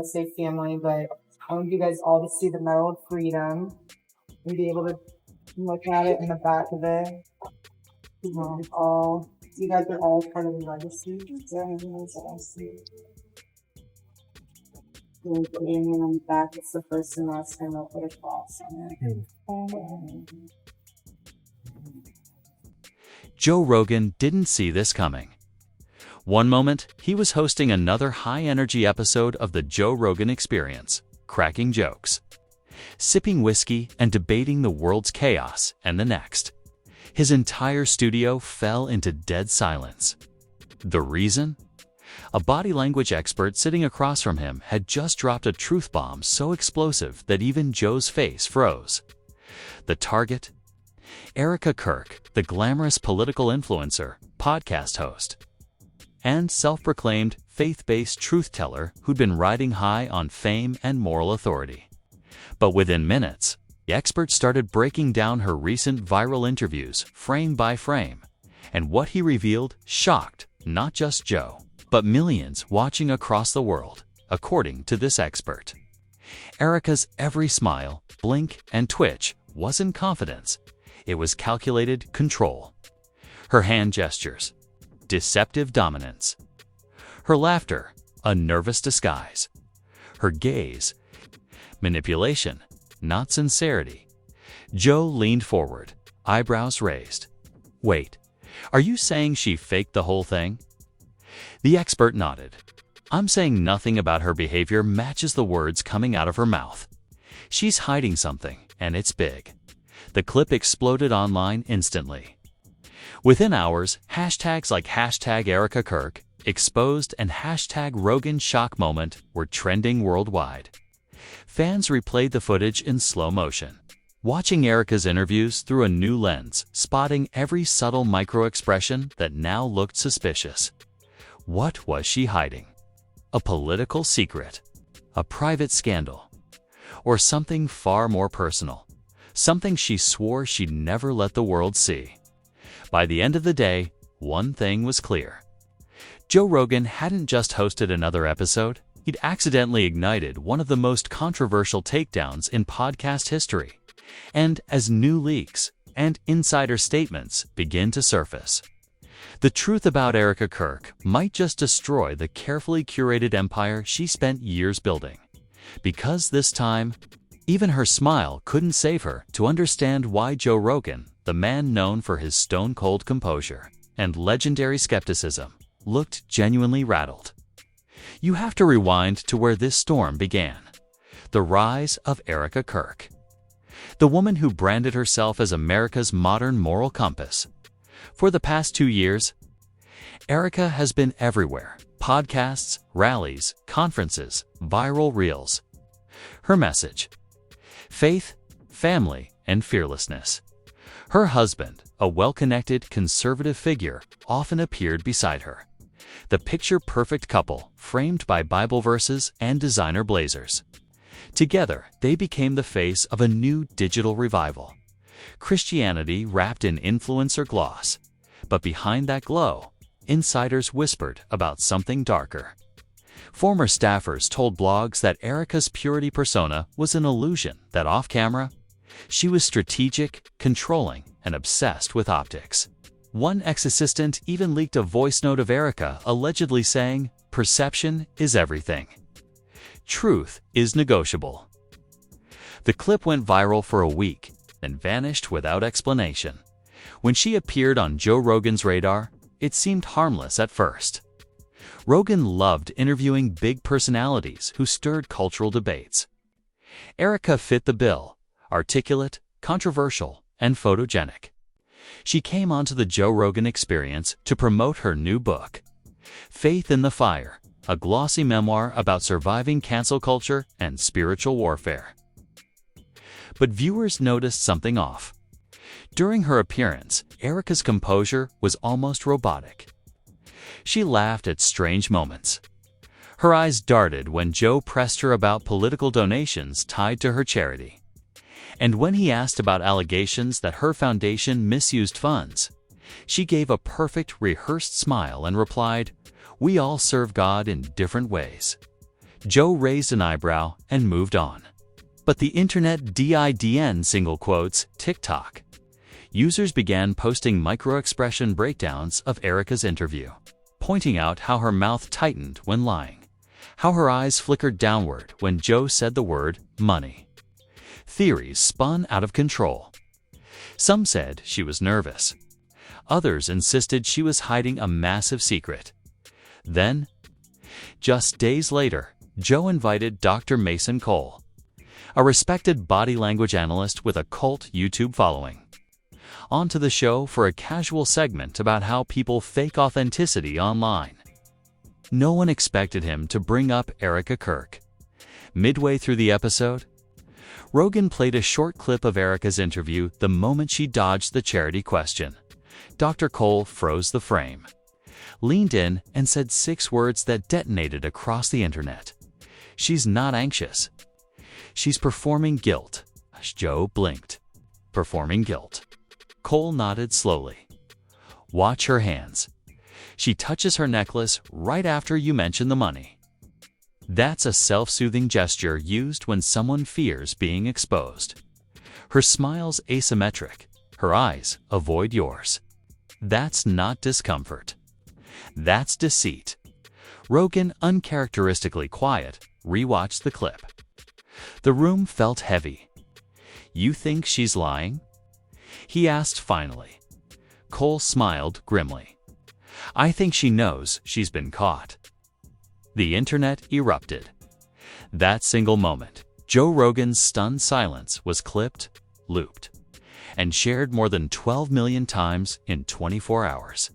to say family, but I want you guys all to see the Medal of Freedom and be able to look at it in the back of it. You guys are all part of the legacy. Putting it on the back, it's the first and last time I'll put a cross on it. Joe Rogan didn't see this coming. One moment, he was hosting another high-energy episode of the Joe Rogan Experience, cracking jokes, sipping whiskey and debating the world's chaos, and the next, his entire studio fell into dead silence. The reason? A body language expert sitting across from him had just dropped a truth bomb so explosive that even Joe's face froze. The target? Erika Kirk, the glamorous political influencer, podcast host, and self-proclaimed faith-based truth-teller who'd been riding high on fame and moral authority. But within minutes, the expert started breaking down her recent viral interviews frame by frame, and what he revealed shocked not just Joe, but millions watching across the world, according to this expert. Erika's every smile, blink, and twitch wasn't confidence. It was calculated control. Her hand gestures, deceptive dominance. Her laughter, a nervous disguise. Her gaze, manipulation, not sincerity. Joe leaned forward, eyebrows raised. Wait, are you saying she faked the whole thing? The expert nodded. I'm saying nothing about her behavior matches the words coming out of her mouth. She's hiding something, and it's big. The clip exploded online instantly. Within hours, hashtags like hashtag Erika Kirk, exposed, and hashtag Rogan shock moment were trending worldwide. Fans replayed the footage in slow motion, watching Erika's interviews through a new lens, spotting every subtle micro-expression that now looked suspicious. What was she hiding? A political secret? A private scandal? Or something far more personal? Something she swore she'd never let the world see. By the end of the day, one thing was clear. Joe Rogan hadn't just hosted another episode, he'd accidentally ignited one of the most controversial takedowns in podcast history. And as new leaks and insider statements begin to surface, the truth about Erika Kirk might just destroy the carefully curated empire she spent years building. Because this time, even her smile couldn't save her to understand why Joe Rogan, the man known for his stone-cold composure and legendary skepticism, looked genuinely rattled. You have to rewind to where this storm began. The rise of Erika Kirk. The woman who branded herself as America's modern moral compass. For the past 2 years, Erika has been everywhere. Podcasts, rallies, conferences, viral reels. Her message: faith, family, and fearlessness. Her husband, a well-connected conservative figure, often appeared beside her. The picture-perfect couple, framed by Bible verses and designer blazers. Together, they became the face of a new digital revival. Christianity wrapped in influencer gloss. But behind that glow, insiders whispered about something darker. Former staffers told blogs that Erika's purity persona was an illusion, that off-camera, she was strategic, controlling, and obsessed with optics. One ex-assistant even leaked a voice note of Erika allegedly saying, "Perception is everything. Truth is negotiable." The clip went viral for a week, then vanished without explanation. When she appeared on Joe Rogan's radar, it seemed harmless at first. Rogan loved interviewing big personalities who stirred cultural debates. Erika fit the bill: articulate, controversial, and photogenic. She came onto the Joe Rogan Experience to promote her new book, Faith in the Fire, a glossy memoir about surviving cancel culture and spiritual warfare. But viewers noticed something off. During her appearance, Erika's composure was almost robotic. She laughed at strange moments. Her eyes darted when Joe pressed her about political donations tied to her charity. And when he asked about allegations that her foundation misused funds, she gave a perfect rehearsed smile and replied, "We all serve God in different ways." Joe raised an eyebrow and moved on. But the internet didn single quotes TikTok. Users began posting micro-expression breakdowns of Erika's interview, pointing out how her mouth tightened when lying, how her eyes flickered downward when Joe said the word money. Theories spun out of control. Some said she was nervous. Others insisted she was hiding a massive secret. Then, just days later, Joe invited Dr. Mason Cole, a respected body language analyst with a cult YouTube following, onto the show for a casual segment about how people fake authenticity online. No one expected him to bring up Erika Kirk. Midway through the episode, Rogan played a short clip of Erika's interview the moment she dodged the charity question. Dr. Cole froze the frame, leaned in, and said 6 words that detonated across the internet. She's not anxious. She's performing guilt. Joe blinked. Performing guilt. Cole nodded slowly. Watch her hands. She touches her necklace right after you mention the money. That's a self-soothing gesture used when someone fears being exposed. Her smile's asymmetric. Her eyes avoid yours. That's not discomfort. That's deceit. Rogan, uncharacteristically quiet, rewatched the clip. The room felt heavy. You think she's lying? He asked finally. Cole smiled grimly. I think she knows she's been caught. The internet erupted. That single moment, Joe Rogan's stunned silence was clipped, looped, and shared more than 12 million times in 24 hours.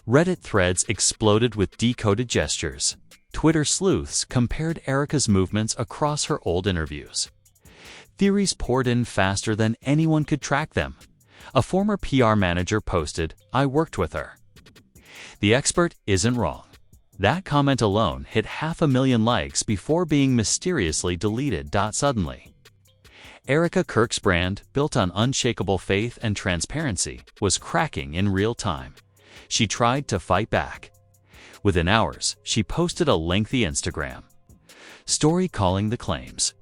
Reddit threads exploded with decoded gestures. Twitter sleuths compared Erika's movements across her old interviews. Theories poured in faster than anyone could track them. A former PR manager posted, "I worked with her." The expert isn't wrong. That comment alone hit 500,000 likes before being mysteriously deleted. Suddenly, Erika Kirk's brand, built on unshakable faith and transparency, was cracking in real time. She tried to fight back. Within hours, she posted a lengthy Instagram story calling the claims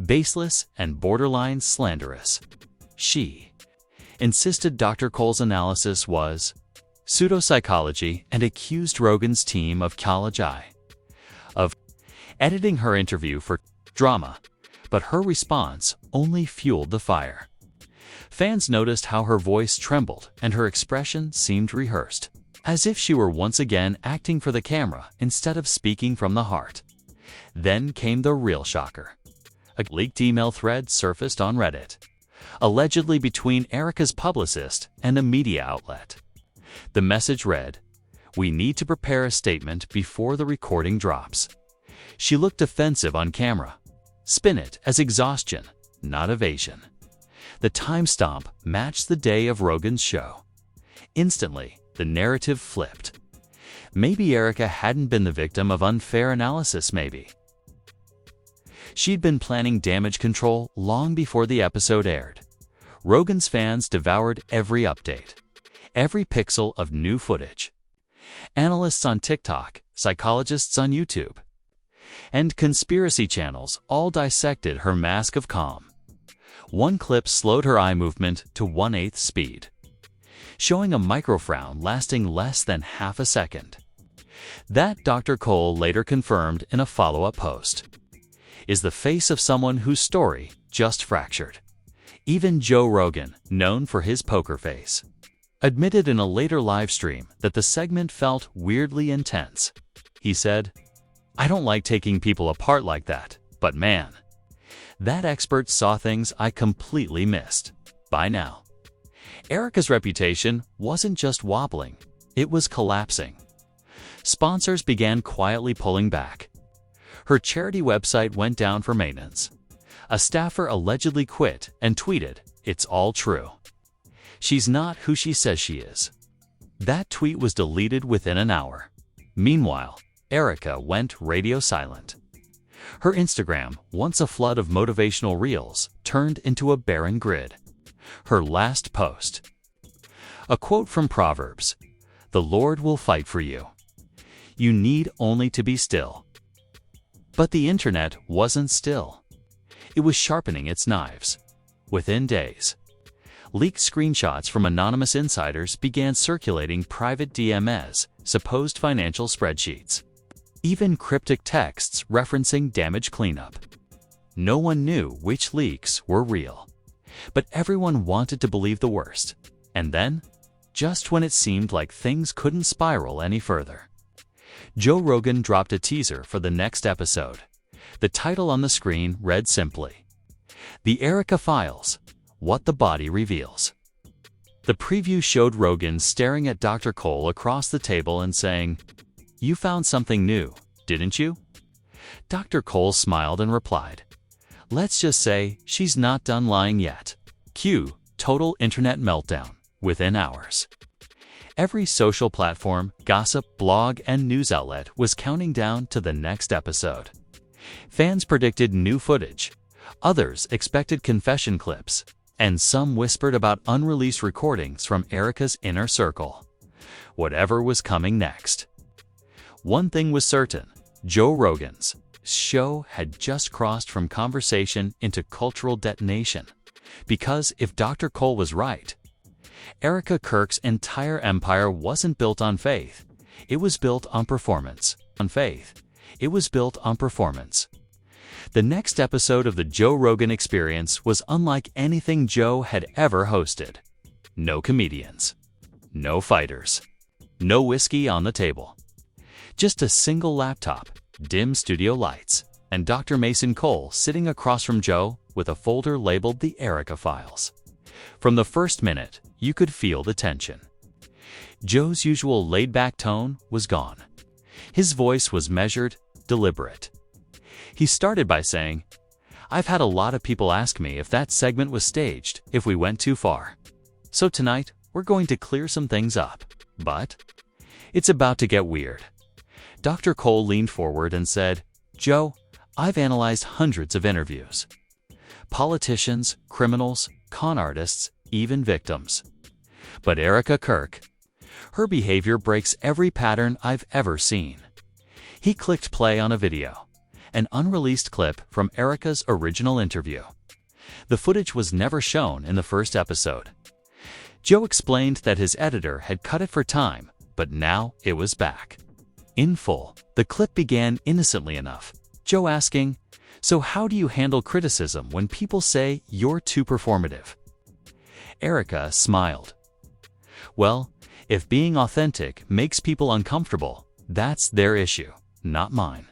baseless and borderline slanderous. She insisted Dr. Cole's analysis was pseudopsychology and accused Rogan's team of college of editing her interview for drama, but her response only fueled the fire. Fans noticed how her voice trembled and her expression seemed rehearsed, as if she were once again acting for the camera instead of speaking from the heart. Then came the real shocker. A leaked email thread surfaced on Reddit, allegedly between Erika's publicist and a media outlet. The message read, "We need to prepare a statement before the recording drops." She looked defensive on camera. Spin it as exhaustion, not evasion. The timestamp matched the day of Rogan's show. Instantly, the narrative flipped. Maybe Erika hadn't been the victim of unfair analysis, maybe. She'd been planning damage control long before the episode aired. Rogan's fans devoured every update, every pixel of new footage. Analysts on TikTok, psychologists on YouTube, and conspiracy channels all dissected her mask of calm. One clip slowed her eye movement to 1/8 speed, showing a microfrown lasting less than half a second. That, Dr. Cole later confirmed in a follow-up post, is the face of someone whose story just fractured. Even Joe Rogan, known for his poker face, admitted in a later live stream that the segment felt weirdly intense. He said, "I don't like taking people apart like that, but man, that expert saw things I completely missed." By now, Erika's reputation wasn't just wobbling, it was collapsing. Sponsors began quietly pulling back. Her charity website went down for maintenance. A staffer allegedly quit and tweeted, "It's all true. She's not who she says she is." That tweet was deleted within an hour. Meanwhile, Erika went radio silent. Her Instagram, once a flood of motivational reels, turned into a barren grid. Her last post, a quote from Proverbs, "The Lord will fight for you. You need only to be still." But the internet wasn't still. It was sharpening its knives. Within days, leaked screenshots from anonymous insiders began circulating private DMs, supposed financial spreadsheets, even cryptic texts referencing damage cleanup. No one knew which leaks were real, but everyone wanted to believe the worst. And then, just when it seemed like things couldn't spiral any further, Joe Rogan dropped a teaser for the next episode. The title on the screen read simply, "The Erika Files: What the Body Reveals." The preview showed Rogan staring at Dr. Cole across the table and saying, "You found something new, didn't you?" Dr. Cole smiled and replied, "Let's just say she's not done lying yet." Cue total internet meltdown within hours. Every social platform, gossip, blog, and news outlet was counting down to the next episode. Fans predicted new footage, others expected confession clips, and some whispered about unreleased recordings from Erika's inner circle. Whatever was coming next. One thing was certain, Joe Rogan's show had just crossed from conversation into cultural detonation. Because if Dr. Cole was right, Erika Kirk's entire empire wasn't built on faith. It was built on performance. It was built on performance. The next episode of the Joe Rogan Experience was unlike anything Joe had ever hosted. No comedians. No fighters. No whiskey on the table. Just a single laptop, dim studio lights, and Dr. Mason Cole sitting across from Joe with a folder labeled the Erika Files. From the first minute, you could feel the tension. Joe's usual laid-back tone was gone. His voice was measured, deliberate. He started by saying, "I've had a lot of people ask me if that segment was staged, if we went too far. So tonight, we're going to clear some things up. But it's about to get weird." Dr. Cole leaned forward and said, "Joe, I've analyzed hundreds of interviews. Politicians, criminals, con artists, even victims. But Erika Kirk, her behavior breaks every pattern I've ever seen." He clicked play on a video, an unreleased clip from Erika's original interview. The footage was never shown in the first episode. Joe explained that his editor had cut it for time, but now it was back. In full, the clip began innocently enough, Joe asking, "So how do you handle criticism when people say you're too performative?" Erika smiled. "Well, if being authentic makes people uncomfortable, that's their issue, not mine."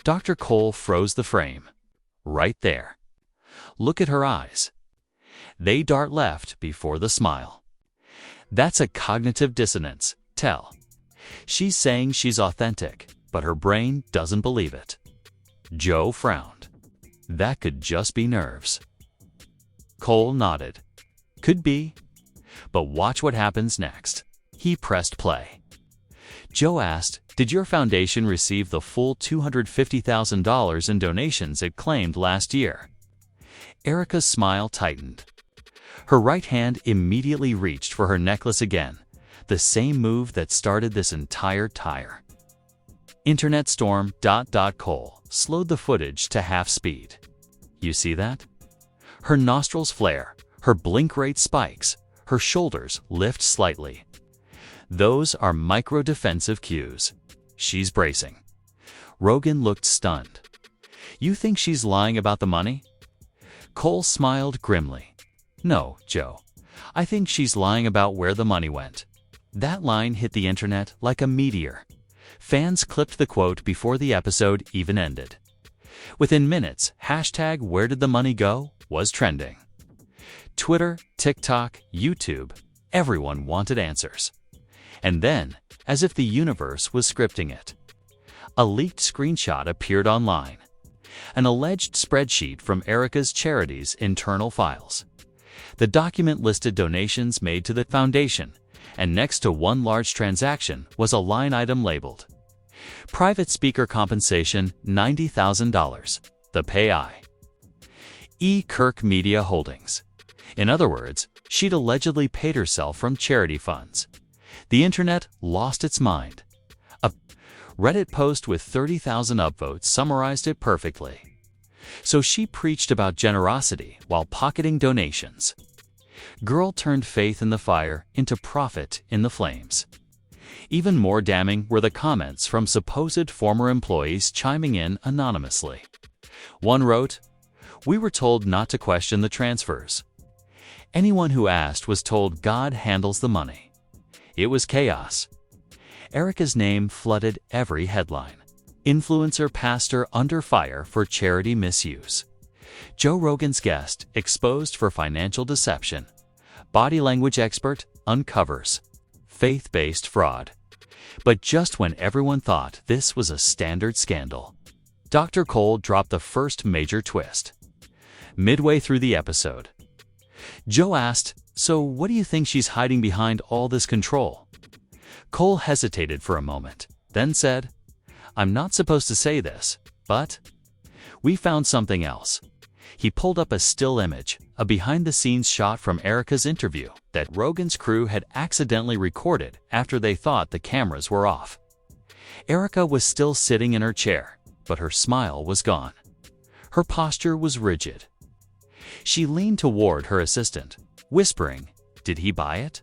Dr. Cole froze the frame. Right there. Look at her eyes. They dart left before the smile. That's a cognitive dissonance. Tell. She's saying she's authentic, but her brain doesn't believe it. Joe frowned. That could just be nerves. Cole nodded. Could be. But watch what happens next. He pressed play. Joe asked, "Did your foundation receive the full $250,000 in donations it claimed last year?" Erika's smile tightened. Her right hand immediately reached for her necklace again, the same move that started this entire tire. Internet storm. Cole slowed the footage to half speed. You see that? Her nostrils flare, her blink rate spikes, her shoulders lift slightly. Those are micro-defensive cues. She's bracing. Rogan looked stunned. You think she's lying about the money? Cole smiled grimly. No, Joe. I think she's lying about where the money went. That line hit the internet like a meteor. Fans clipped the quote before the episode even ended. Within minutes, hashtag "Where did the money go?" was trending. Twitter, TikTok, YouTube, everyone wanted answers. And then, as if the universe was scripting it, a leaked screenshot appeared online. An alleged spreadsheet from Erika's charity's internal files. The document listed donations made to the foundation, and next to one large transaction was a line item labeled Private Speaker Compensation $90,000. The Pay E. Kirk Media Holdings. In other words, she'd allegedly paid herself from charity funds. The internet lost its mind. Reddit post with 30,000 upvotes summarized it perfectly. So she preached about generosity while pocketing donations. Girl turned faith in the fire into profit in the flames. Even more damning were the comments from supposed former employees chiming in anonymously. One wrote, "We were told not to question the transfers. Anyone who asked was told God handles the money." It was chaos. Erika's name flooded every headline. Influencer pastor under fire for charity misuse. Joe Rogan's guest exposed for financial deception. Body language expert uncovers faith-based fraud. But just when everyone thought this was a standard scandal, Dr. Cole dropped the first major twist. Midway through the episode, Joe asked, "So what do you think she's hiding behind all this control?" Cole hesitated for a moment, then said, "I'm not supposed to say this, but we found something else." He pulled up a still image, a behind-the-scenes shot from Erika's interview that Rogan's crew had accidentally recorded after they thought the cameras were off. Erika was still sitting in her chair, but her smile was gone. Her posture was rigid. She leaned toward her assistant, whispering, "Did he buy it?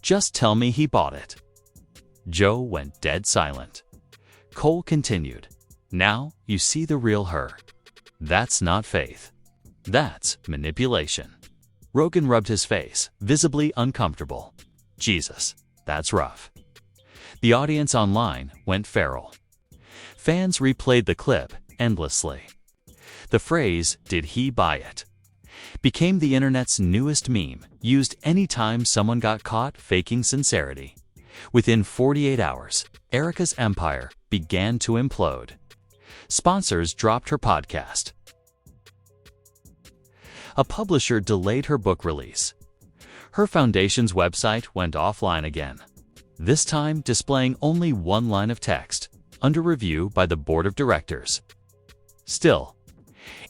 Just tell me he bought it." Joe went dead silent. Cole continued, "Now you see the real her. That's not faith. That's manipulation." Rogan rubbed his face, visibly uncomfortable. "Jesus, that's rough." The audience online went feral. Fans replayed the clip endlessly. The phrase, "Did he buy it?" became the internet's newest meme, used anytime someone got caught faking sincerity. Within 48 hours, Erika's empire began to implode. Sponsors dropped her podcast. A publisher delayed her book release. Her foundation's website went offline again, this time displaying only one line of text, under review by the board of directors. Still,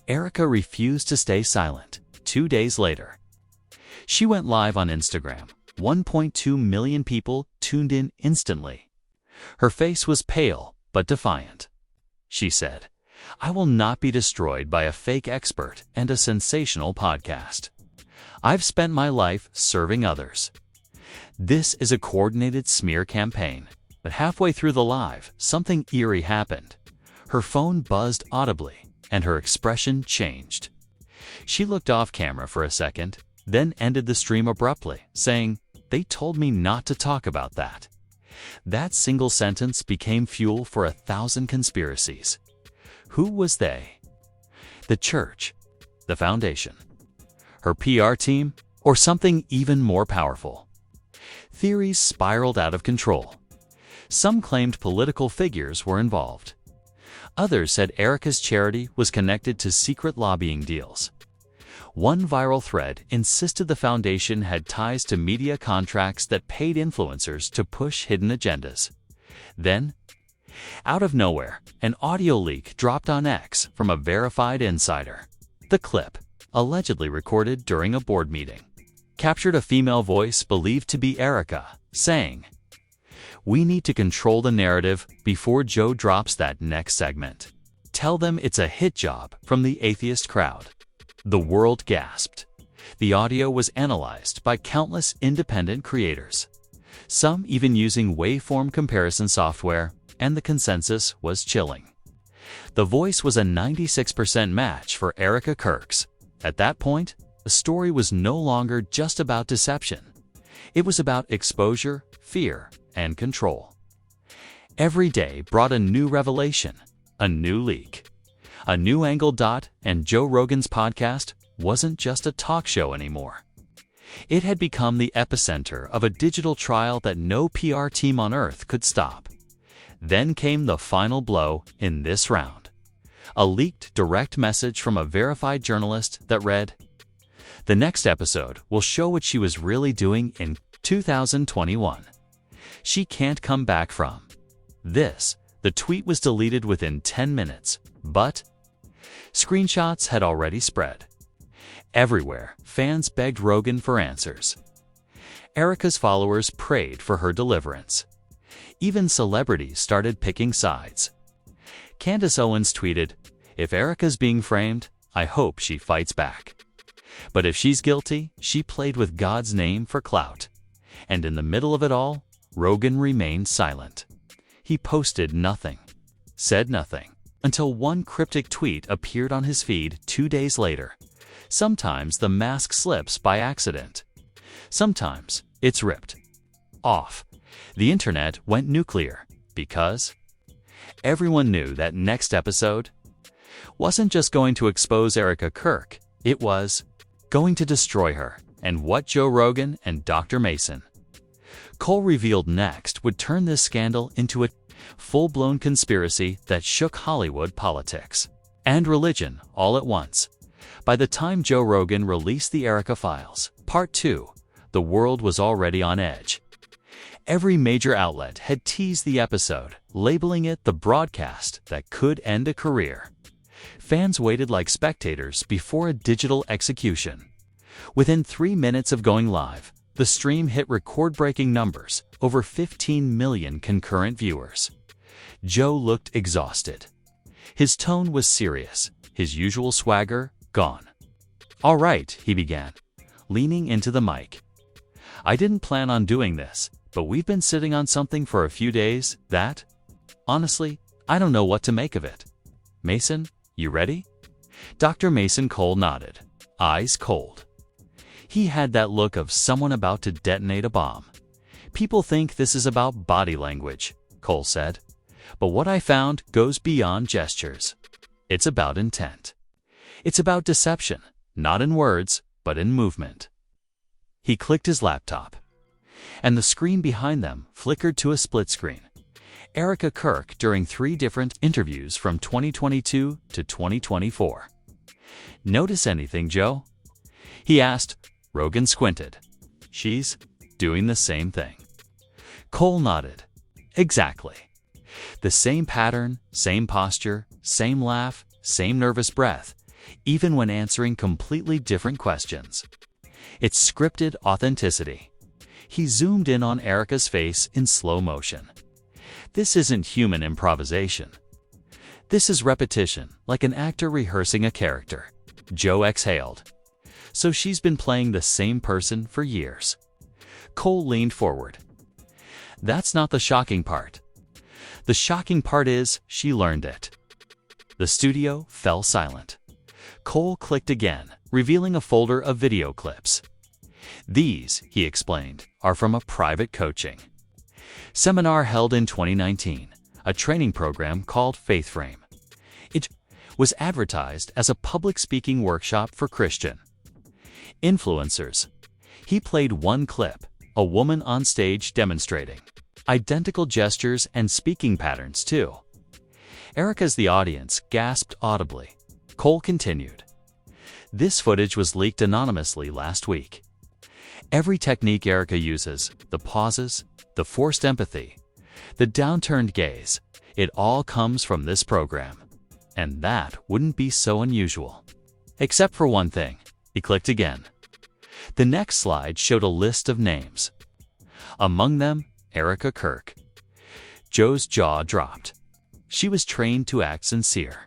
Erika refused to stay silent. 2 days later, she went live on Instagram. 1.2 million people tuned in instantly. Her face was pale but defiant. She said, "I will not be destroyed by a fake expert and a sensational podcast. I've spent my life serving others." This is a coordinated smear campaign, but halfway through the live, something eerie happened. Her phone buzzed audibly, and her expression changed. She looked off camera for a second, then ended the stream abruptly, saying, "They told me not to talk about that." That single sentence became fuel for 1,000 conspiracies. Who was they? The church? The foundation? Her PR team? Or something even more powerful? Theories spiraled out of control. Some claimed political figures were involved. Others said Erika's charity was connected to secret lobbying deals. One viral thread insisted the foundation had ties to media contracts that paid influencers to push hidden agendas. Then, out of nowhere, an audio leak dropped on X from a verified insider. The clip, allegedly recorded during a board meeting, captured a female voice believed to be Erika, saying, "We need to control the narrative before Joe drops that next segment. Tell them it's a hit job from the atheist crowd." The world gasped. The audio was analyzed by countless independent creators, some even using waveform comparison software, and the consensus was chilling. The voice was a 96% match for Erika Kirk's. At that point, the story was no longer just about deception. It was about exposure, fear, and control. Every day brought a new revelation, a new leak. A new angle. And Joe Rogan's podcast wasn't just a talk show anymore. It had become the epicenter of a digital trial that no PR team on earth could stop. Then came the final blow in this round. A leaked direct message from a verified journalist that read, "The next episode will show what she was really doing in 2021. She can't come back from this." The tweet was deleted within 10 minutes, but screenshots had already spread. Everywhere, fans begged Rogan for answers. Erika's followers prayed for her deliverance. Even celebrities started picking sides. Candace Owens tweeted, "If Erika's being framed, I hope she fights back. But if she's guilty, she played with God's name for clout." And in the middle of it all, Rogan remained silent. He posted nothing, said nothing, until one cryptic tweet appeared on his feed 2 days later. Sometimes the mask slips by accident. Sometimes it's ripped off. The internet went nuclear because everyone knew that next episode wasn't just going to expose Erika Kirk, it was going to destroy her. And what Joe Rogan and Dr. Mason Cole revealed next would turn this scandal into a full-blown conspiracy that shook Hollywood politics and religion all at once. By the time Joe Rogan released the Erika Files, Part 2, the world was already on edge. Every major outlet had teased the episode, labeling it the broadcast that could end a career. Fans waited like spectators before a digital execution. Within 3 minutes of going live, the stream hit record-breaking numbers, over 15 million concurrent viewers. Joe looked exhausted. His tone was serious, his usual swagger gone. "All right," he began, leaning into the mic. "I didn't plan on doing this, but we've been sitting on something for a few days that, honestly, I don't know what to make of it. Mason, you ready?" Dr. Mason Cole nodded, eyes cold. He had that look of someone about to detonate a bomb. "People think this is about body language," Cole said. "But what I found goes beyond gestures. It's about intent. It's about deception, not in words, but in movement." He clicked his laptop, and the screen behind them flickered to a split screen. Erika Kirk during 3 different interviews from 2022 to 2024. "Notice anything, Joe?" he asked. Rogan squinted. "She's doing the same thing." Cole nodded. "Exactly. The same pattern, same posture, same laugh, same nervous breath, even when answering completely different questions. It's scripted authenticity." He zoomed in on Erika's face in slow motion. "This isn't human improvisation. This is repetition, like an actor rehearsing a character." Joe exhaled. "So she's been playing the same person for years." Cole leaned forward. "That's not the shocking part. The shocking part is she learned it." The studio fell silent. Cole clicked again, revealing a folder of video clips. "These," he explained, "are from a private coaching seminar held in 2019, a training program called Faith Frame. It was advertised as a public speaking workshop for Christian influencers." He played one clip, a woman on stage demonstrating identical gestures and speaking patterns too. Erika's the audience gasped audibly. Cole continued. "This footage was leaked anonymously last week. Every technique Erika uses, the pauses, the forced empathy, the downturned gaze, it all comes from this program. And that wouldn't be so unusual. Except for one thing." He clicked again. The next slide showed a list of names. Among them, Erika Kirk. Joe's jaw dropped. She was trained to act sincere.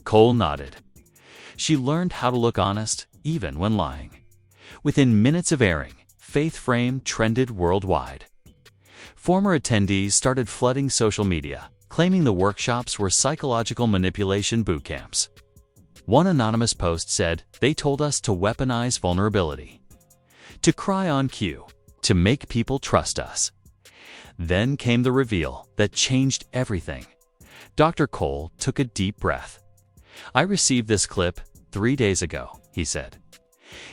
Cole nodded. She learned how to look honest, even when lying. Within minutes of airing, Faith Frame trended worldwide. Former attendees started flooding social media, claiming the workshops were psychological manipulation boot camps. One anonymous post said, "They told us to weaponize vulnerability, to cry on cue, to make people trust us." Then came the reveal that changed everything. Dr. Cole took a deep breath. "I received this clip 3 days ago," he said.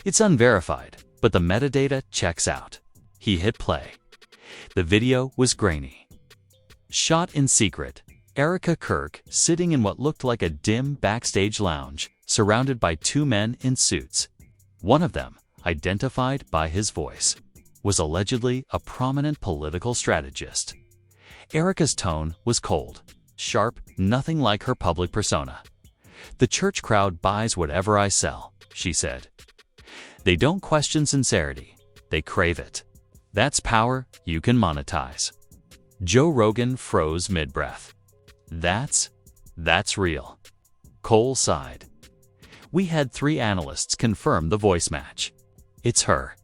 "It's unverified, but the metadata checks out." He hit play. The video was grainy. Shot in secret, Erika Kirk sitting in what looked like a dim backstage lounge, surrounded by 2 men in suits. One of them, identified by his voice, was allegedly a prominent political strategist. Erika's tone was cold, sharp, nothing like her public persona. "The church crowd buys whatever I sell," she said. "They don't question sincerity, they crave it. That's power you can monetize. Joe Rogan froze mid-breath. That's real. Cole sighed. We had 3 analysts confirm the voice match. It's her.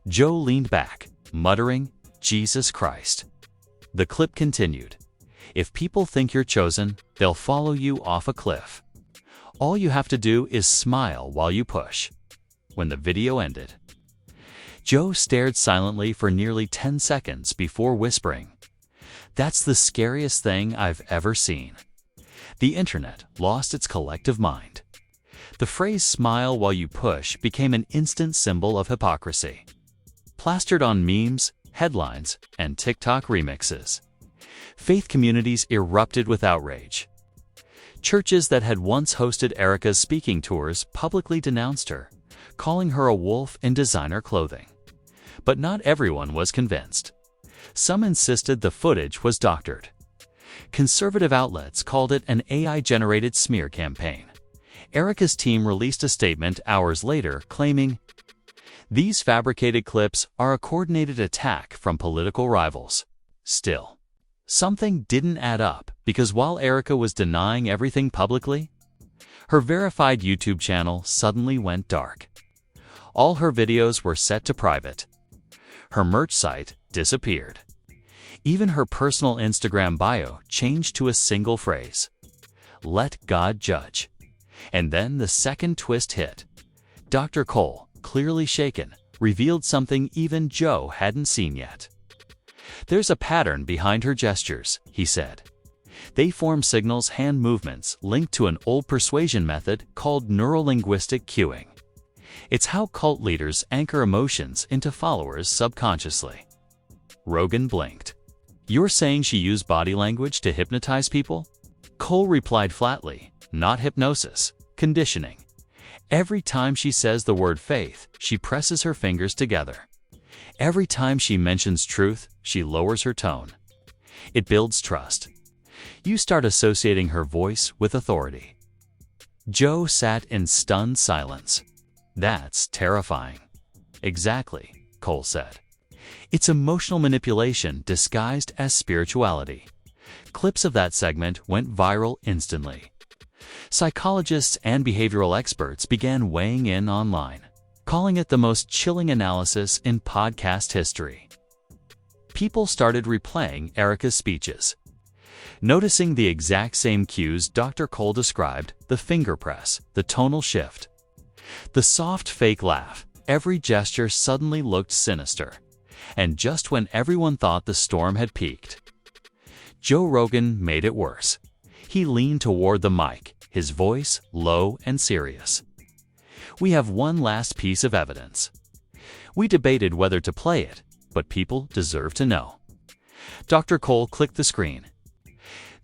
Joe leaned back, muttering, Jesus Christ. The clip continued. If people think you're chosen, they'll follow you off a cliff. All you have to do is smile while you push. When the video ended, Joe stared silently for nearly 10 seconds before whispering, "That's the scariest thing I've ever seen." The internet lost its collective mind. The phrase "smile while you push" became an instant symbol of hypocrisy. Plastered on memes, headlines, and TikTok remixes, faith communities erupted with outrage. Churches that had once hosted Erika's speaking tours publicly denounced her, calling her a wolf in designer clothing. But not everyone was convinced. Some insisted the footage was doctored. Conservative outlets called it an AI-generated smear campaign. Erika's team released a statement hours later claiming, "These fabricated clips are a coordinated attack from political rivals." Still, something didn't add up because while Erika was denying everything publicly, her verified YouTube channel suddenly went dark. All her videos were set to private. Her merch site disappeared. Even her personal Instagram bio changed to a single phrase, "Let God judge." And then the second twist hit. Dr. Cole, clearly shaken, revealed something even Joe hadn't seen yet. "There's a pattern behind her gestures," he said. "They form signals hand movements linked to an old persuasion method called neurolinguistic cueing. It's how cult leaders anchor emotions into followers subconsciously." Rogan blinked. "You're saying she used body language to hypnotize people?" Cole replied flatly, "Not hypnosis, conditioning. Every time she says the word faith, she presses her fingers together. Every time she mentions truth, she lowers her tone. It builds trust. You start associating her voice with authority." Joe sat in stunned silence. "That's terrifying." "Exactly," Cole said. "It's emotional manipulation disguised as spirituality." Clips of that segment went viral instantly. Psychologists and behavioral experts began weighing in online, calling it the most chilling analysis in podcast history. People started replaying Erika's speeches, noticing the exact same cues Dr. Cole described: the finger press, the tonal shift, the soft fake laugh. Every gesture suddenly looked sinister. And just when everyone thought the storm had peaked, Joe Rogan made it worse. He leaned toward the mic, his voice low and serious. "We have one last piece of evidence. We debated whether to play it, but people deserve to know." Dr. Cole clicked the screen.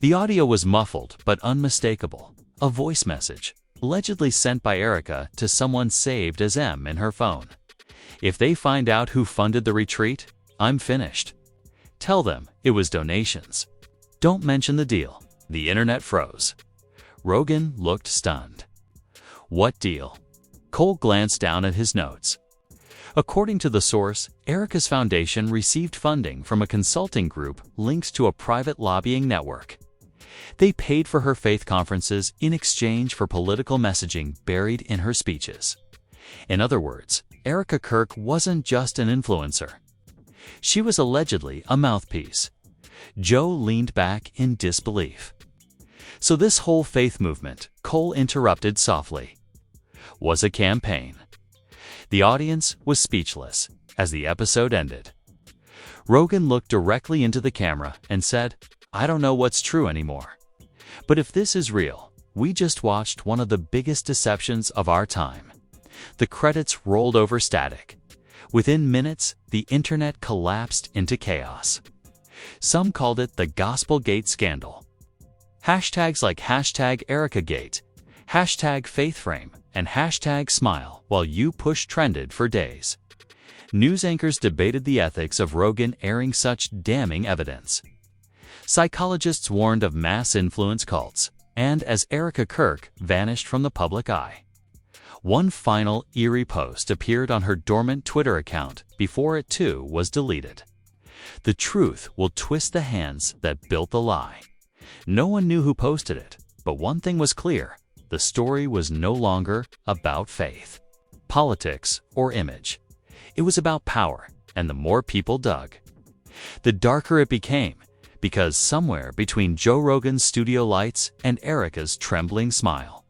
The audio was muffled but unmistakable. A voice message, allegedly sent by Erika to someone saved as M in her phone. "If they find out who funded the retreat, I'm finished. Tell them it was donations. Don't mention the deal." The internet froze. Rogan looked stunned. "What deal?" Cole glanced down at his notes. According to the source, Erika's foundation received funding from a consulting group linked to a private lobbying network. They paid for her faith conferences in exchange for political messaging buried in her speeches. In other words, Erika Kirk wasn't just an influencer. She was allegedly a mouthpiece. Joe leaned back in disbelief. "So this whole faith movement," Cole interrupted softly, "was a campaign." The audience was speechless as the episode ended. Rogan looked directly into the camera and said, "I don't know what's true anymore. But if this is real, we just watched one of the biggest deceptions of our time." The credits rolled over static. Within minutes, the internet collapsed into chaos. Some called it the Gospelgate scandal. Hashtags like #ErikaGate, #FaithFrame, and #SmileWhileYouPush trended for days. News anchors debated the ethics of Rogan airing such damning evidence. Psychologists warned of mass influence cults, and as Erika Kirk vanished from the public eye. One final eerie post appeared on her dormant Twitter account before it too was deleted. The truth will twist the hands that built the lie. No one knew who posted it, but one thing was clear: the story was no longer about faith, politics, or image. It was about power, and the more people dug, the darker it became, because somewhere between Joe Rogan's studio lights and Erika's trembling smile,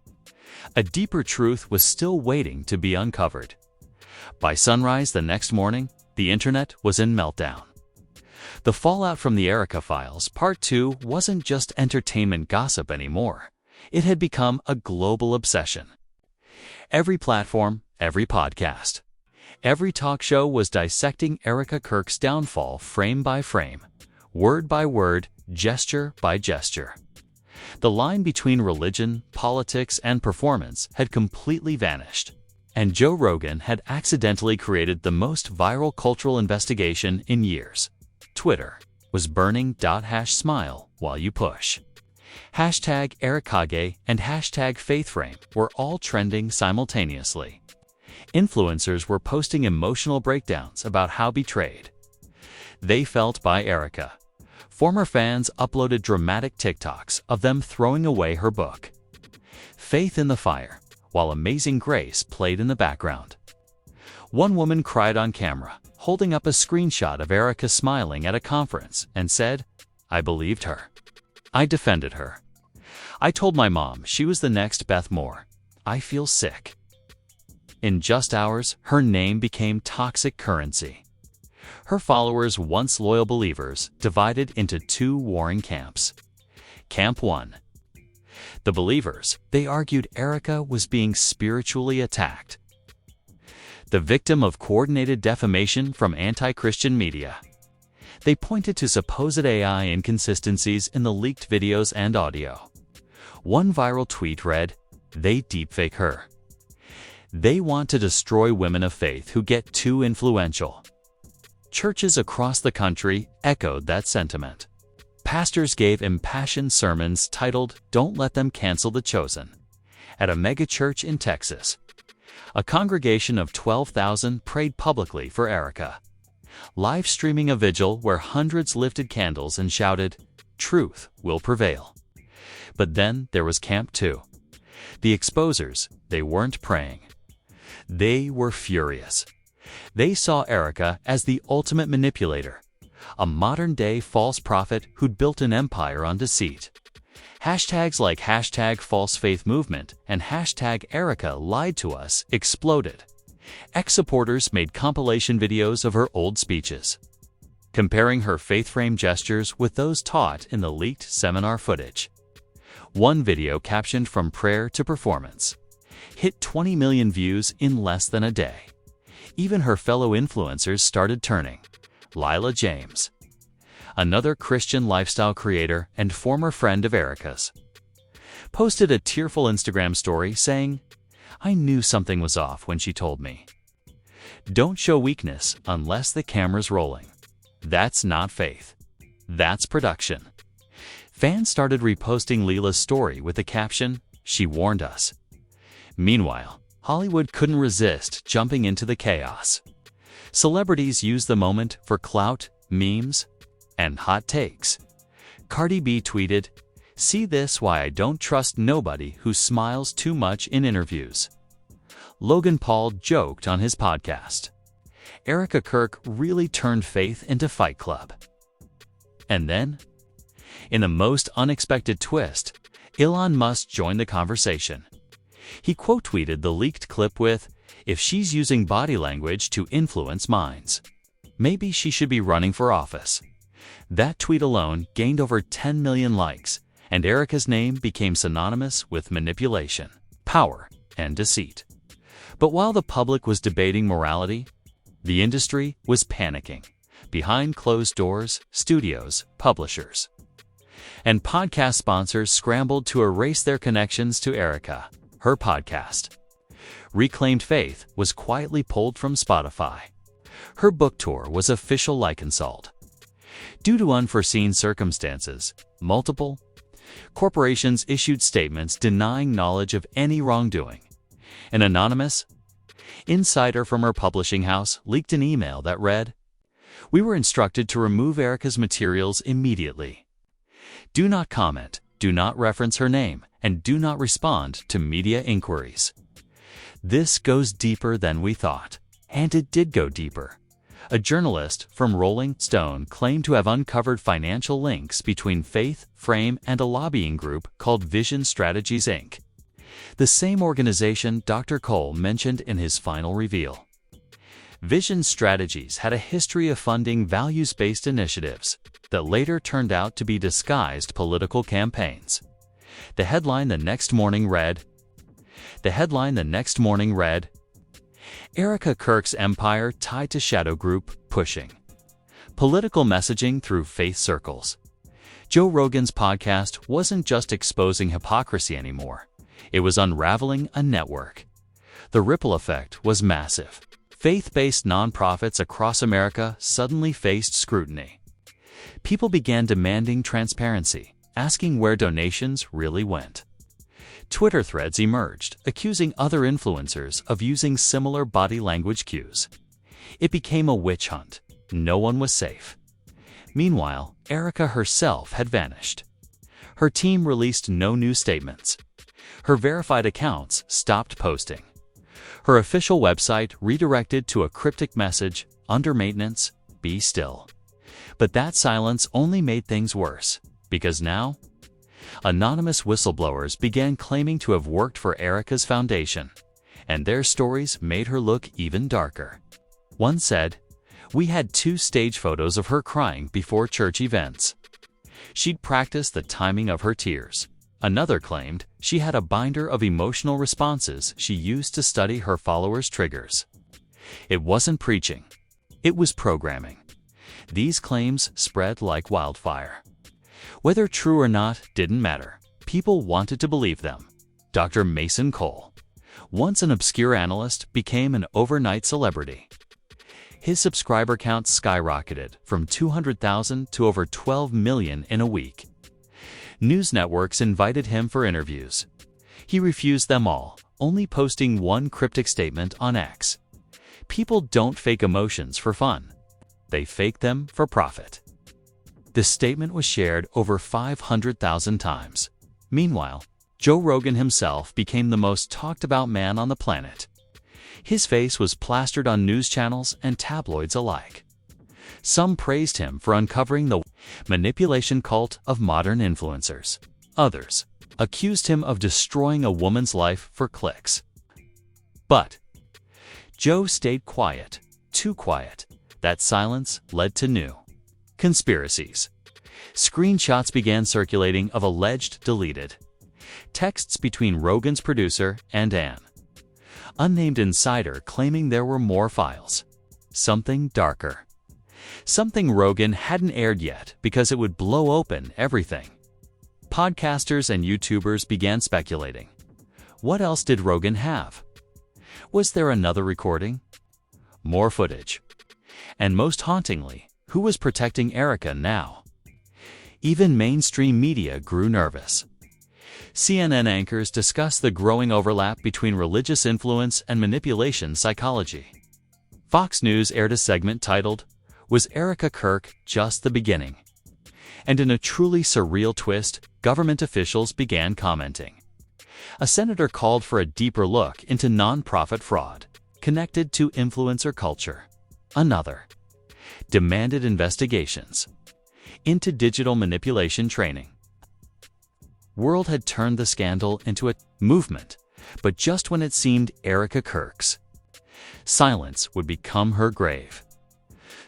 a deeper truth was still waiting to be uncovered. By sunrise the next morning, the internet was in meltdown. The fallout from the Erika Files Part 2 wasn't just entertainment gossip anymore. It had become a global obsession. Every platform, every podcast, every talk show was dissecting Erika Kirk's downfall frame by frame, word by word, gesture by gesture. The line between religion, politics, and performance had completely vanished, and Joe Rogan had accidentally created the most viral cultural investigation in years. Twitter was burning #smile while you push. #Erikage and #FaithFrame were all trending simultaneously. Influencers were posting emotional breakdowns about how betrayed they felt by Erika. Former fans uploaded dramatic TikToks of them throwing away her book, Faith in the Fire, while Amazing Grace played in the background. One woman cried on camera, holding up a screenshot of Erika smiling at a conference, and said, "I believed her. I defended her. I told my mom she was the next Beth Moore. I feel sick." In just hours, her name became toxic currency. Her followers, once loyal believers, divided into two warring camps. Camp 1. The believers. They argued Erika was being spiritually attacked, the victim of coordinated defamation from anti-Christian media. They pointed to supposed AI inconsistencies in the leaked videos and audio. One viral tweet read, "They deepfake her. They want to destroy women of faith who get too influential." Churches across the country echoed that sentiment. Pastors gave impassioned sermons titled, "Don't Let Them Cancel the Chosen," at a megachurch in Texas. A congregation of 12,000 prayed publicly for Erika, live streaming a vigil where hundreds lifted candles and shouted, "Truth will prevail." But then there was Camp 2. The exposers. They weren't praying. They were furious. They saw Erika as the ultimate manipulator, a modern-day false prophet who'd built an empire on deceit. Hashtags like #FalseFaithMovement and #Erika lied to us exploded. Ex-supporters made compilation videos of her old speeches, comparing her faith-frame gestures with those taught in the leaked seminar footage. One video, captioned "From Prayer to Performance," hit 20 million views in less than a day. Even her fellow influencers started turning. Lila James, another Christian lifestyle creator and former friend of Erika's, posted a tearful Instagram story saying, "I knew something was off when she told me. Don't show weakness unless the camera's rolling. That's not faith. That's production." Fans started reposting Lila's story with the caption, "She warned us." Meanwhile, Hollywood couldn't resist jumping into the chaos. Celebrities used the moment for clout, memes, and hot takes. Cardi B tweeted, "See this why I don't trust nobody who smiles too much in interviews." Logan Paul joked on his podcast, "Erika Kirk really turned faith into Fight Club." And then, in the most unexpected twist, Elon Musk joined the conversation. He quote-tweeted the leaked clip with, "If she's using body language to influence minds, maybe she should be running for office." That tweet alone gained over 10 million likes, and Erika's name became synonymous with manipulation, power, and deceit. But while the public was debating morality, the industry was panicking. Behind closed doors, studios, publishers, and podcast sponsors scrambled to erase their connections to Erika. Her podcast, Reclaimed Faith, was quietly pulled from Spotify. Her book tour was officially canceled. Due to unforeseen circumstances, multiple corporations issued statements denying knowledge of any wrongdoing, An anonymous insider from her publishing house leaked an email that read, "We were instructed to remove Erika's materials immediately. Do not comment, do not reference her name, and do not respond to media inquiries." This goes deeper than we thought. And it did go deeper. A journalist from Rolling Stone claimed to have uncovered financial links between Faith, Frame, and a lobbying group called Vision Strategies, Inc., the same organization Dr. Cole mentioned in his final reveal. Vision Strategies had a history of funding values-based initiatives that later turned out to be disguised political campaigns. The headline the next morning read, Erika Kirk's empire tied to shadow group pushing political messaging through faith circles. Joe Rogan's podcast wasn't just exposing hypocrisy anymore. It was unraveling a network. The ripple effect was massive. Faith-based nonprofits across America suddenly faced scrutiny. People began demanding transparency, asking where donations really went. Twitter threads emerged, accusing other influencers of using similar body language cues. It became a witch hunt. No one was safe. Meanwhile, Erika herself had vanished. Her team released no new statements. Her verified accounts stopped posting. Her official website redirected to a cryptic message, "Under maintenance, be still." But that silence only made things worse, because now, anonymous whistleblowers began claiming to have worked for Erika's foundation, and their stories made her look even darker. One said, "We had 2 stage photos of her crying before church events. She'd practiced the timing of her tears." Another claimed she had a binder of emotional responses she used to study her followers' triggers. It wasn't preaching. It was programming. These claims spread like wildfire. Whether true or not didn't matter. People wanted to believe them. Dr. Mason Cole, once an obscure analyst, became an overnight celebrity. His subscriber count skyrocketed from 200,000 to over 12 million in a week. News networks invited him for interviews. He refused them all, only posting one cryptic statement on X. People don't fake emotions for fun. They fake them for profit. The statement was shared over 500,000 times. Meanwhile, Joe Rogan himself became the most talked about man on the planet. His face was plastered on news channels and tabloids alike. Some praised him for uncovering the manipulation cult of modern influencers. Others accused him of destroying a woman's life for clicks. But Joe stayed quiet, too quiet. That silence led to new conspiracies. Screenshots began circulating of alleged deleted texts between Rogan's producer and an unnamed insider claiming there were more files. Something darker. Something Rogan hadn't aired yet because it would blow open everything. Podcasters and YouTubers began speculating. What else did Rogan have? Was there another recording? More footage? And most hauntingly, who was protecting Erika now? Even mainstream media grew nervous. CNN anchors discussed the growing overlap between religious influence and manipulation psychology. Fox News aired a segment titled, "Was Erika Kirk just the beginning?" And in a truly surreal twist, government officials began commenting. A senator called for a deeper look into nonprofit fraud connected to influencer culture. Another demanded investigations into digital manipulation training. World had turned the scandal into a movement, but just when it seemed Erika Kirk's silence would become her grave.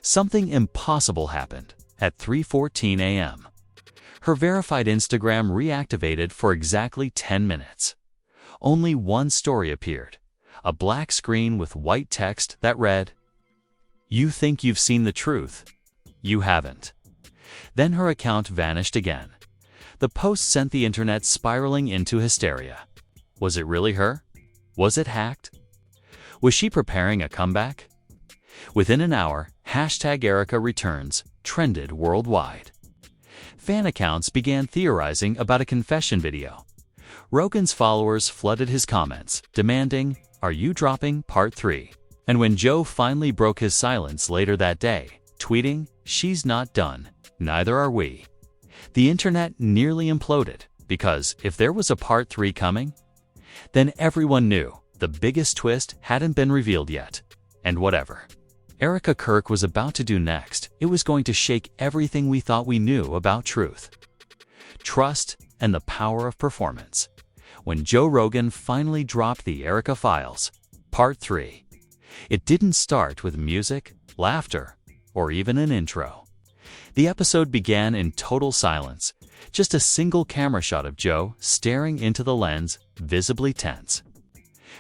Something impossible happened at 3:14 a.m. Her verified Instagram reactivated for exactly 10 minutes. Only one story appeared, a black screen with white text that read, "You think you've seen the truth. You haven't." Then her account vanished again. The post sent the internet spiraling into hysteria. Was it really her? Was it hacked? Was she preparing a comeback? Within an hour, #ErikaReturns trended worldwide. Fan accounts began theorizing about a confession video. Rogan's followers flooded his comments, demanding, "Are you dropping part 3?" And when Joe finally broke his silence later that day, tweeting, "She's not done, neither are we," the internet nearly imploded, because if there was a part 3 coming, then everyone knew the biggest twist hadn't been revealed yet. And whatever Erika Kirk was about to do next, it was going to shake everything we thought we knew about truth, trust, and the power of performance. When Joe Rogan finally dropped the Erika Files, Part 3, it didn't start with music, laughter, or even an intro. The episode began in total silence, just a single camera shot of Joe staring into the lens, visibly tense.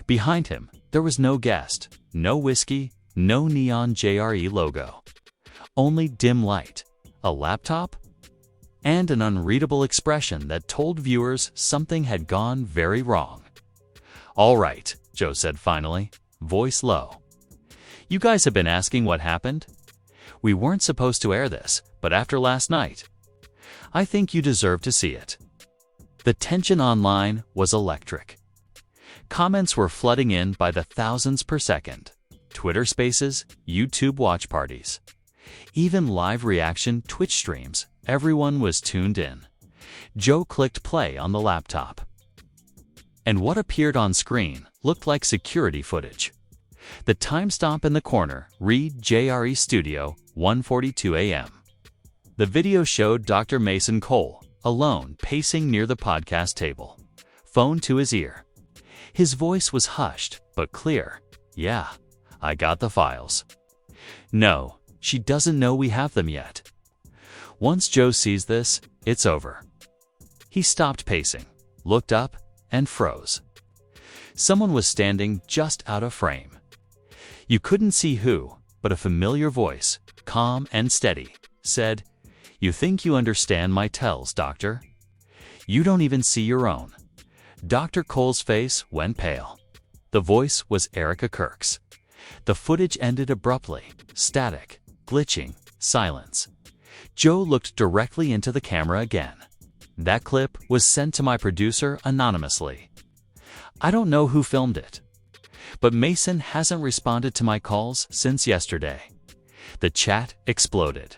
Behind him, there was no guest, no whiskey, no neon JRE logo. Only dim light, a laptop, and an unreadable expression that told viewers something had gone very wrong. "All right," Joe said finally, voice low. "You guys have been asking what happened? We weren't supposed to air this, but after last night, I think you deserve to see it." The tension online was electric. Comments were flooding in by the thousands per second. Twitter Spaces, YouTube watch parties, even live reaction Twitch streams. Everyone was tuned in. Joe clicked play on the laptop, and what appeared on screen looked like security footage. The timestamp in the corner read JRE Studio, 1:42 a.m. The video showed Dr. Mason Cole, alone, pacing near the podcast table, phone to his ear. His voice was hushed, but clear. "Yeah, I got the files. No, she doesn't know we have them yet. Once Joe sees this, it's over." He stopped pacing, looked up, and froze. Someone was standing just out of frame. You couldn't see who, but a familiar voice, calm and steady, said, "You think you understand my tells, doctor? You don't even see your own." Dr. Cole's face went pale. The voice was Erika Kirk's. The footage ended abruptly, static, glitching, silence. Joe looked directly into the camera again. That clip was sent to my producer anonymously. I don't know who filmed it, but Mason hasn't responded to my calls since yesterday. The chat exploded.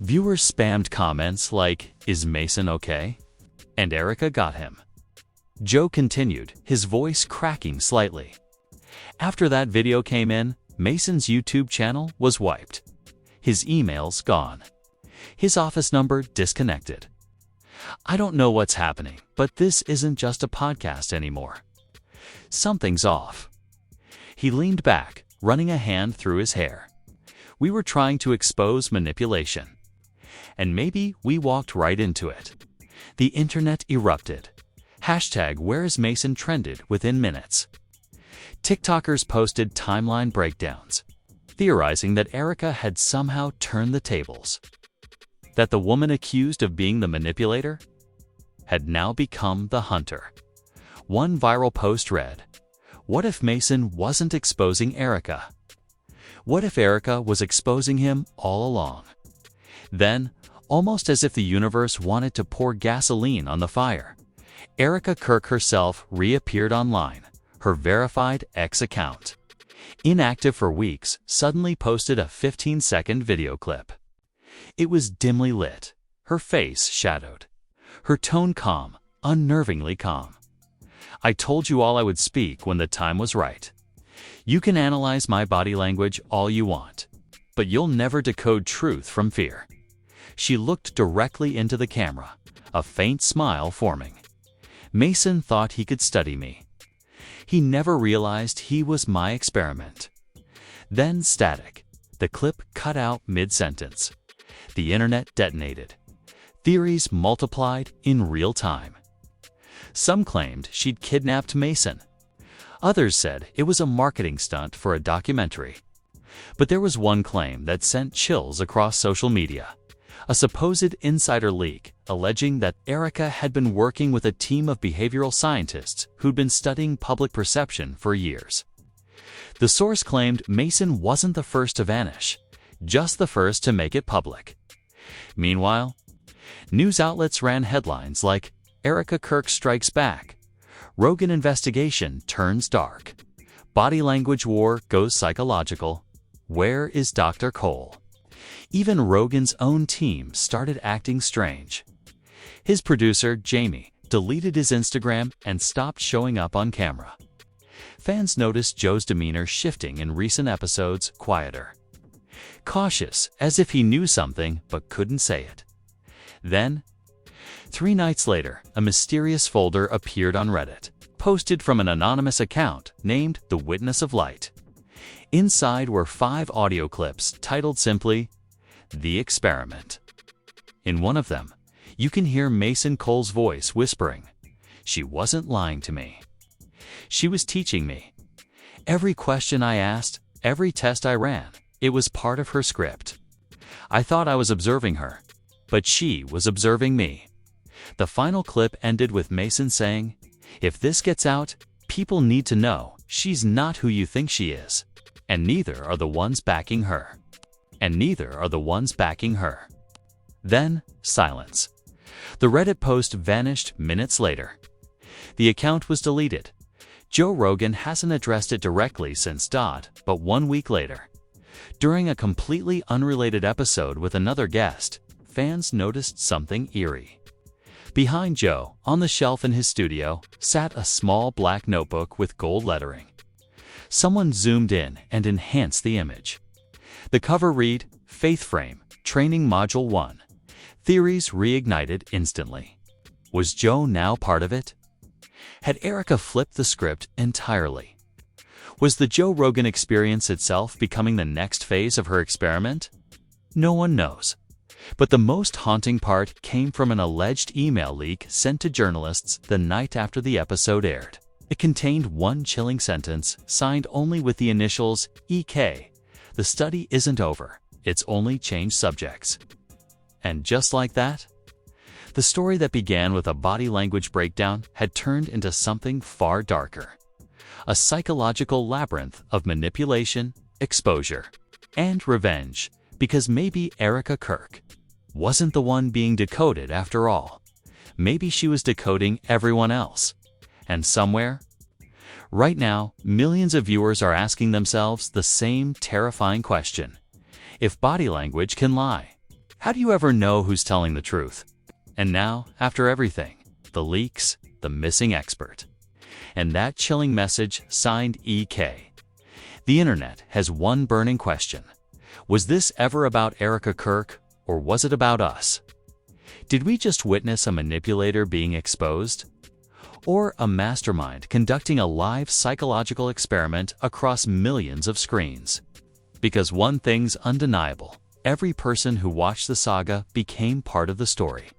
Viewers spammed comments like, "Is Mason okay?" And Erika got him. Joe continued, his voice cracking slightly. After that video came in, Mason's YouTube channel was wiped. His emails gone. His office number disconnected. I don't know what's happening, but this isn't just a podcast anymore. Something's off. He leaned back, running a hand through his hair. We were trying to expose manipulation. And maybe we walked right into it. The internet erupted. Hashtag Where's Mason trended within minutes. TikTokers posted timeline breakdowns, theorizing that Erika had somehow turned the tables. That the woman accused of being the manipulator had now become the hunter. One viral post read, "What if Mason wasn't exposing Erika? What if Erika was exposing him all along?" Then, almost as if the universe wanted to pour gasoline on the fire, Erika Kirk herself reappeared online, her verified X account. Inactive for weeks, suddenly posted a 15-second video clip. It was dimly lit, her face shadowed, her tone calm, unnervingly calm. "I told you all I would speak when the time was right. You can analyze my body language all you want, but you'll never decode truth from fear." She looked directly into the camera, a faint smile forming. Mason thought he could study me. He never realized he was my experiment. Then static. The clip cut out mid-sentence. The internet detonated. Theories multiplied in real time. Some claimed she'd kidnapped Mason. Others said it was a marketing stunt for a documentary. But there was one claim that sent chills across social media. A supposed insider leak alleging that Erika had been working with a team of behavioral scientists who'd been studying public perception for years. The source claimed Mason wasn't the first to vanish, just the first to make it public. Meanwhile, news outlets ran headlines like, "Erika Kirk strikes back, Rogan investigation turns dark. Body language war goes psychological. Where is Dr. Cole? Even Rogan's own team started acting strange. His producer, Jamie, deleted his Instagram and stopped showing up on camera. Fans noticed Joe's demeanor shifting in recent episodes, quieter. Cautious, as if he knew something but couldn't say it. Then, 3 nights later, a mysterious folder appeared on Reddit, posted from an anonymous account named The Witness of Light. Inside were 5 audio clips titled simply, The Experiment. In one of them, you can hear Mason Cole's voice whispering, "She wasn't lying to me. She was teaching me. Every question I asked, every test I ran, it was part of her script. I thought I was observing her, but she was observing me." The final clip ended with Mason saying, "If this gets out, people need to know she's not who you think she is, and neither are the ones backing her. And neither are the ones backing her." Then, silence. The Reddit post vanished minutes later. The account was deleted. Joe Rogan hasn't addressed it directly since, but 1 week later, during a completely unrelated episode with another guest, fans noticed something eerie. Behind Joe, on the shelf in his studio, sat a small black notebook with gold lettering. Someone zoomed in and enhanced the image. The cover read, "Faith Frame, Training Module 1. Theories reignited instantly." Was Joe now part of it? Had Erika flipped the script entirely? Was the Joe Rogan experience itself becoming the next phase of her experiment? No one knows. But the most haunting part came from an alleged email leak sent to journalists the night after the episode aired. It contained one chilling sentence, signed only with the initials EK. "The study isn't over, it's only changed subjects." And just like that, the story that began with a body language breakdown had turned into something far darker. A psychological labyrinth of manipulation, exposure, and revenge, because maybe Erika Kirk wasn't the one being decoded after all. Maybe she was decoding everyone else. And somewhere, right now, millions of viewers are asking themselves the same terrifying question. If body language can lie, how do you ever know who's telling the truth? And now, after everything, the leaks, the missing expert, and that chilling message signed EK, the internet has one burning question. Was this ever about Erika Kirk, or was it about us? Did we just witness a manipulator being exposed? Or a mastermind conducting a live psychological experiment across millions of screens? Because one thing's undeniable. Every person who watched the saga became part of the story.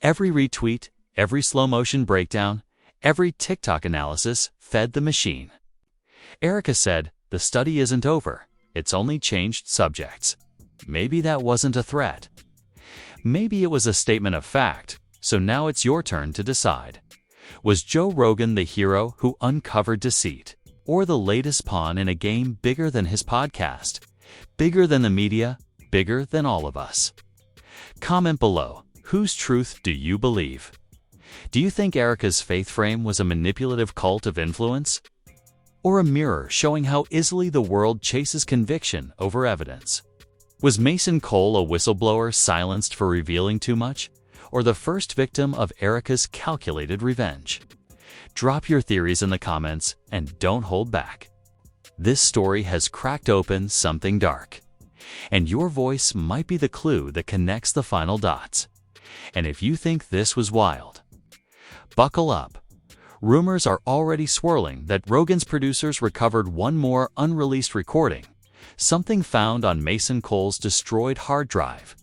Every retweet, every slow-motion breakdown, every TikTok analysis fed the machine. Erika said, "The study isn't over, it's only changed subjects." Maybe that wasn't a threat. Maybe it was a statement of fact, so now it's your turn to decide. Was Joe Rogan the hero who uncovered deceit, or the latest pawn in a game bigger than his podcast, bigger than the media, bigger than all of us? Comment below, whose truth do you believe? Do you think Erika's faith frame was a manipulative cult of influence? Or a mirror showing how easily the world chases conviction over evidence? Was Mason Cole a whistleblower silenced for revealing too much? Or the first victim of Erika's calculated revenge? Drop your theories in the comments and don't hold back. This story has cracked open something dark, and your voice might be the clue that connects the final dots. And if you think this was wild, buckle up. Rumors are already swirling that Rogan's producers recovered one more unreleased recording, something found on Mason Cole's destroyed hard drive.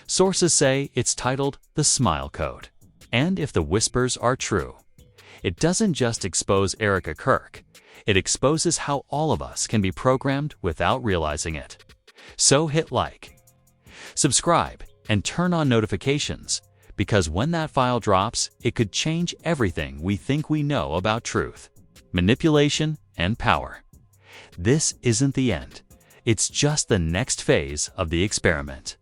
Sources say it's titled The Smile Code. And if the whispers are true, it doesn't just expose Erika Kirk, it exposes how all of us can be programmed without realizing it. So hit like, subscribe, and turn on notifications, because when that file drops, it could change everything we think we know about truth, manipulation, and power. This isn't the end. It's just the next phase of the experiment.